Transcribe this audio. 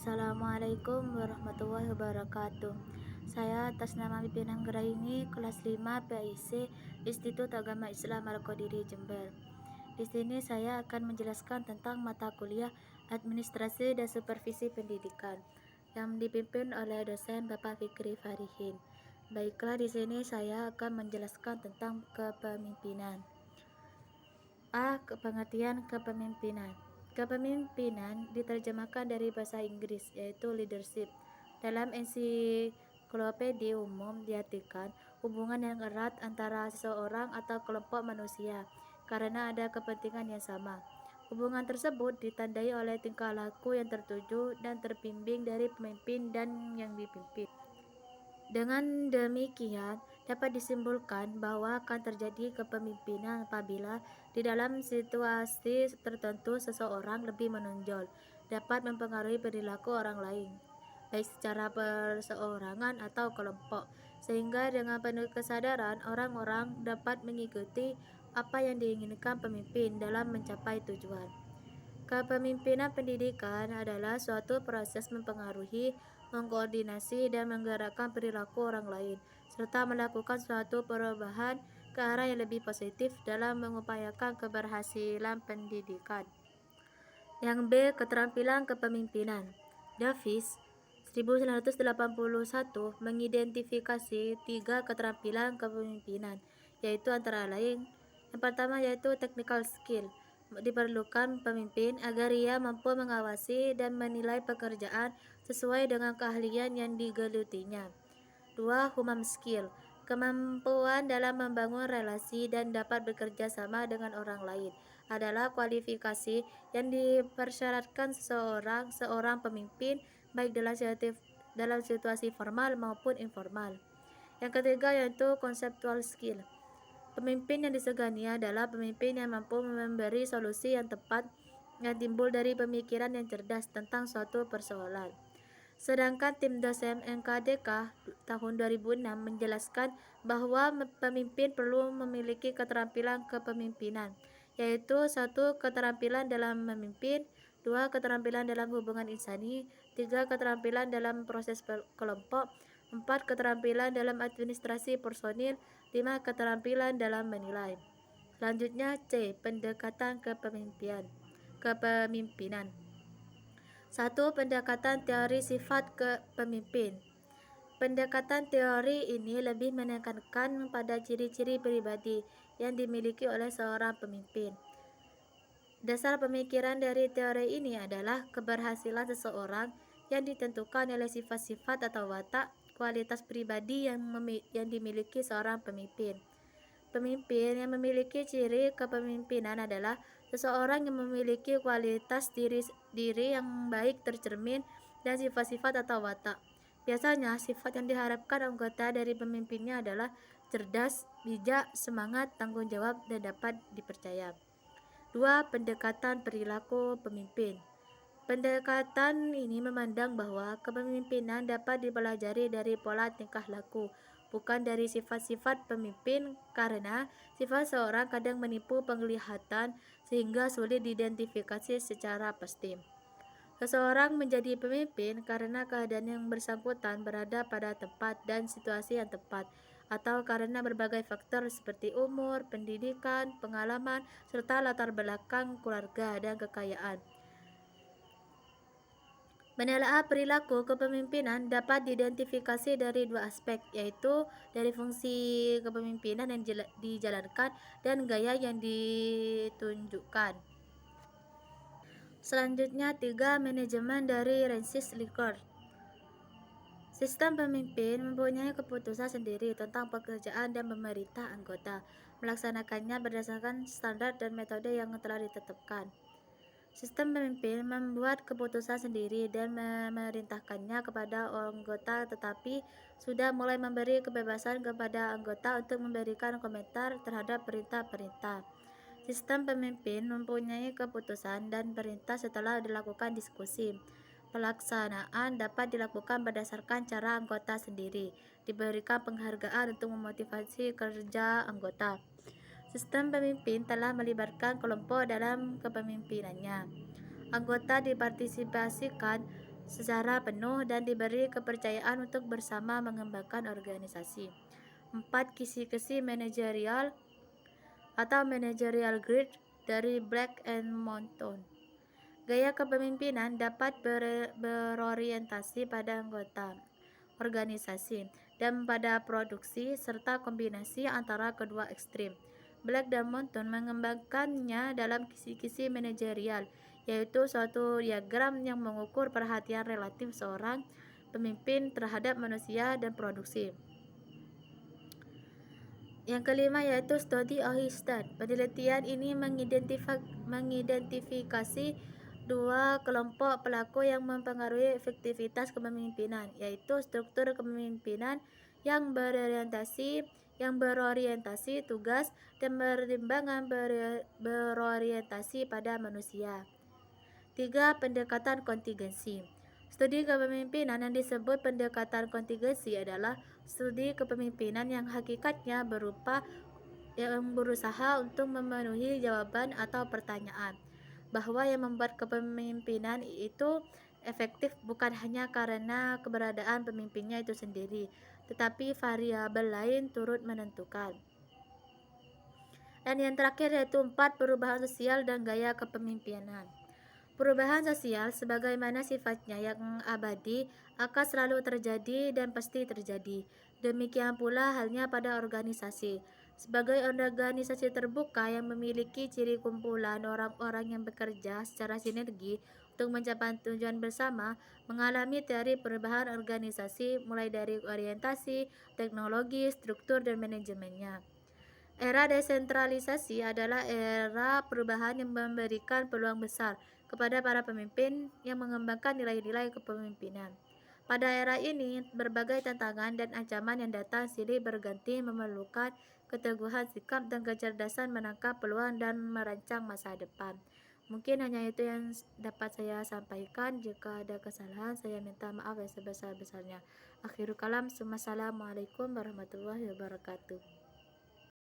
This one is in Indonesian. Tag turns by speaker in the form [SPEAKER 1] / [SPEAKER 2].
[SPEAKER 1] Assalamualaikum warahmatullahi wabarakatuh. Saya atas nama Pipin Anggraini, kelas 5 PIC, Institut Agama Islam Al-Qadiri, Jember. Di sini saya akan menjelaskan tentang mata kuliah Administrasi dan Supervisi Pendidikan yang dipimpin oleh dosen Bapak Fikri Farihin. Baiklah, di sini saya akan menjelaskan tentang kepemimpinan. Pengertian kepemimpinan. Kepemimpinan diterjemahkan dari bahasa Inggris, yaitu leadership. Dalam ensiklopedia umum diartikan hubungan yang erat antara seseorang atau kelompok manusia karena ada kepentingan yang sama. Hubungan tersebut ditandai oleh tingkah laku yang tertuju dan terbimbing dari pemimpin dan yang dipimpin. Dengan demikian, dapat disimpulkan bahwa akan terjadi kepemimpinan apabila di dalam situasi tertentu seseorang lebih menonjol, dapat mempengaruhi perilaku orang lain, baik secara perseorangan atau kelompok, sehingga dengan penuh kesadaran orang-orang dapat mengikuti apa yang diinginkan pemimpin dalam mencapai tujuan. Kepemimpinan pendidikan adalah suatu proses mempengaruhi, mengkoordinasi, dan menggerakkan perilaku orang lain, serta melakukan suatu perubahan ke arah yang lebih positif dalam mengupayakan keberhasilan pendidikan. Yang B. Keterampilan kepemimpinan. Davis 1981 mengidentifikasi 3 keterampilan kepemimpinan, yaitu antara lain: yang pertama yaitu technical skill. Diperlukan pemimpin agar ia mampu mengawasi dan menilai pekerjaan sesuai dengan keahlian yang digelutinya. 2. Human skill. Kemampuan dalam membangun relasi dan dapat bekerja sama dengan orang lain adalah kualifikasi yang dipersyaratkan seorang pemimpin, baik dalam situasi formal maupun informal. Yang ketiga yaitu conceptual skill. Pemimpin yang disegani adalah pemimpin yang mampu memberi solusi yang tepat yang timbul dari pemikiran yang cerdas tentang suatu persoalan. Sedangkan tim dosen NKDK tahun 2006 menjelaskan bahwa pemimpin perlu memiliki keterampilan kepemimpinan, yaitu 1. Keterampilan dalam memimpin, 2. Keterampilan dalam hubungan insani, 3. Keterampilan dalam proses kelompok, 4. Keterampilan dalam administrasi personil, 5. Keterampilan dalam menilai. Selanjutnya C. Pendekatan kepemimpinan. 1. Pendekatan teori sifat kepemimpin. Pendekatan teori ini lebih menekankan pada ciri-ciri pribadi yang dimiliki oleh seorang pemimpin. Dasar pemikiran dari teori ini adalah keberhasilan seseorang yang ditentukan oleh sifat-sifat atau watak kualitas pribadi yang dimiliki seorang pemimpin. Pemimpin yang memiliki ciri kepemimpinan adalah seseorang yang memiliki kualitas diri yang baik tercermin dan sifat-sifat atau watak. Biasanya sifat yang diharapkan anggota dari pemimpinnya adalah cerdas, bijak, semangat, tanggung jawab, dan dapat dipercaya. 2. Pendekatan perilaku pemimpin. Pendekatan ini memandang bahwa kepemimpinan dapat dipelajari dari pola tingkah laku, bukan dari sifat-sifat pemimpin, karena sifat seorang kadang menipu penglihatan sehingga sulit diidentifikasi secara pasti. Seseorang menjadi pemimpin karena keadaan yang bersangkutan berada pada tempat dan situasi yang tepat, atau karena berbagai faktor seperti umur, pendidikan, pengalaman, serta latar belakang keluarga dan kekayaan. Menelaah perilaku kepemimpinan dapat diidentifikasi dari 2 aspek, yaitu dari fungsi kepemimpinan yang dijalankan dan gaya yang ditunjukkan. Selanjutnya 3. Manajemen dari Francis Likert. Sistem pemimpin mempunyai keputusan sendiri tentang pekerjaan dan memerintah anggota, melaksanakannya berdasarkan standar dan metode yang telah ditetapkan. Sistem pemimpin membuat keputusan sendiri dan memerintahkannya kepada anggota, tetapi sudah mulai memberi kebebasan kepada anggota untuk memberikan komentar terhadap perintah-perintah. Sistem pemimpin mempunyai keputusan dan perintah setelah dilakukan diskusi. Pelaksanaan dapat dilakukan berdasarkan cara anggota sendiri, diberikan penghargaan untuk memotivasi kerja anggota. Sistem pemimpin telah melibatkan kelompok dalam kepemimpinannya. Anggota dipartisipasikan secara penuh dan diberi kepercayaan untuk bersama mengembangkan organisasi. 4. Kisi-kisi manajerial atau managerial grid dari Black and Moulton. Gaya kepemimpinan dapat berorientasi pada anggota organisasi dan pada produksi serta kombinasi antara kedua ekstrim. Black dan Moulton mengembangkannya dalam kisi-kisi manajerial, yaitu suatu diagram yang mengukur perhatian relatif seorang pemimpin terhadap manusia dan produksi. Yang kelima yaitu Study Ohistad. Penelitian ini mengidentifikasi dua kelompok pelaku yang mempengaruhi efektivitas kepemimpinan, yaitu struktur kepemimpinan yang berorientasi tugas dan pertimbangan berorientasi pada manusia. 3. Pendekatan kontingensi. Studi kepemimpinan yang disebut pendekatan kontingensi adalah studi kepemimpinan yang hakikatnya berusaha untuk memenuhi jawaban atau pertanyaan, bahwa yang membuat kepemimpinan itu efektif bukan hanya karena keberadaan pemimpinnya itu sendiri, tetapi variabel lain turut menentukan. Dan yang terakhir yaitu 4. Perubahan sosial dan gaya kepemimpinan. Perubahan sosial sebagaimana sifatnya yang abadi akan selalu terjadi dan pasti terjadi. Demikian pula halnya pada organisasi. Sebagai organisasi terbuka yang memiliki ciri kumpulan orang-orang yang bekerja secara sinergi untuk mencapai tujuan bersama, mengalami teori perubahan organisasi mulai dari orientasi, teknologi, struktur, dan manajemennya. Era desentralisasi adalah era perubahan yang memberikan peluang besar kepada para pemimpin yang mengembangkan nilai-nilai kepemimpinan. Pada era ini, berbagai tantangan dan ancaman yang datang silih berganti memerlukan keteguhan sikap dan kecerdasan menangkap peluang dan merancang masa depan. Mungkin hanya itu yang dapat saya sampaikan. Jika ada kesalahan, saya minta maaf yang sebesar-besarnya. Akhirul kalam, Assalamualaikum warahmatullahi wabarakatuh.